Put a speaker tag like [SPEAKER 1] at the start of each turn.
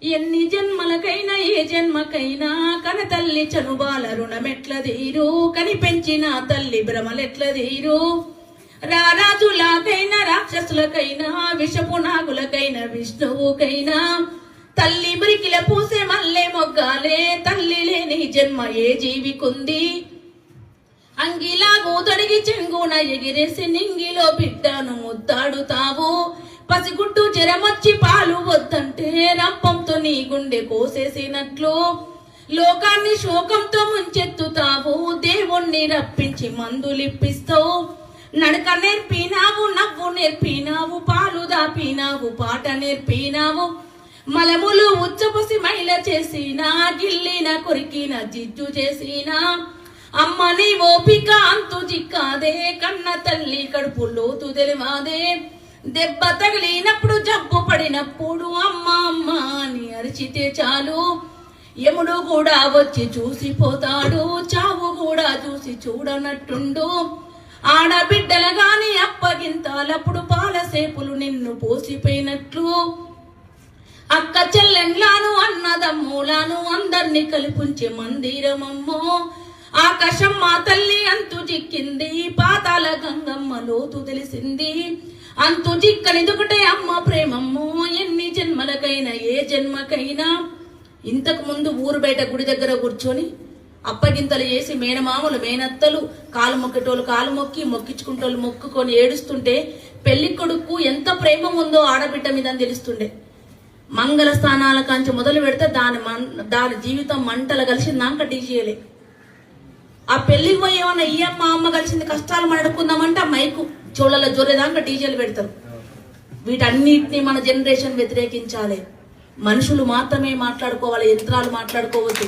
[SPEAKER 1] ఎన్ని జన్మలకైనా ఏ జన్మకైనా కన తల్లి చనుబాల రుణమెట్ల తీరు కని పెంచిన తల్లి భ్రమలెట్ల తీరు రారాజులకైనా రాక్షసులకైనా విషపు నాగులకైనా విష్ణువుకైనా తల్లి మురికిల పూసే మల్లె మొగ్గాలే తల్లి లేని జన్మ ఏ జీవికుంది అంగిలాగు తొడిగి చెంగున ఎగిరేసి నింగిలో బిడ్డను ముద్దాడుతావు పసిగుట్టు చెరమొచ్చి పాలు వద్దంటే రంపంతో నీ గుండె కోసేసినట్లు లోకాన్ని శోకంతో ముంచెత్తుతావు దేవుణ్ణి రప్పించి మందులిప్పిస్తావు నడక నేర్పినావు నవ్వు నేర్పినావు పాలు దాపినావు పాట నేర్పినావు మలములు ఉచ్చపసి మైల చేసినా గిల్లిన కొరికిన జిజ్జు చేసినా అమ్మ నీ ఓపిక అంతు జిక్కాదే కన్న తల్లి కడుపు లోతు తెలివాదే దెబ్బ తగిలినప్పుడు జబ్బు పడినప్పుడు అమ్మ అమ్మ అని అరిచితే చాలు యముడు కూడా వచ్చి చూసిపోతాడు చావు కూడా చూసి చూడనట్టుండు ఆడబిడ్డల గాని అప్పగింతాలప్పుడు పాలసేపులు నిన్ను పోసిపోయినట్లు అక్క చెల్లెండ్లాను అన్నదమ్ములాను అందర్నీ కలిపుంచే మందిరమమ్మో ఆకాశం మా తల్లి అంతు జిక్కింది పాతాల గంగమ్మ లోతు తెలిసింది అంతు జిక్కనిదొకటే అమ్మ ప్రేమమ్మో ఎన్ని జన్మలకైనా ఏ జన్మకైనా ఇంతకు ముందు ఊరు బయట గుడి దగ్గర కూర్చొని అప్పగింతలు చేసి మేనమామలు మేనత్తలు కాలు మొక్కేటోళ్ళు కాలు మొక్కి మొక్కించుకుంటోళ్ళు మొక్కుకొని ఏడుస్తుంటే పెళ్లి కొడుకు ఎంత ప్రేమ ఉందో ఆడబిడ్డ మీద తెలుస్తుండే మంగళ స్థానాల కాంచి మొదలు పెడితే దాని జీవితం మంటలు కలిసిందాక డీజేలే ఆ పెళ్లికి పోయి ఏమన్నా ఈ అమ్మ అమ్మ కలిసింది కష్టాలు మాట్లాడుకుందామంటే ఆ మైకు చోళ్ళలో జొరేదాకా డీజేలు పెడతారు వీటన్నిటిని మన జనరేషన్ వ్యతిరేకించాలి మనుషులు మాత్రమే మాట్లాడుకోవాలి యంత్రాలు మాట్లాడుకోవద్దు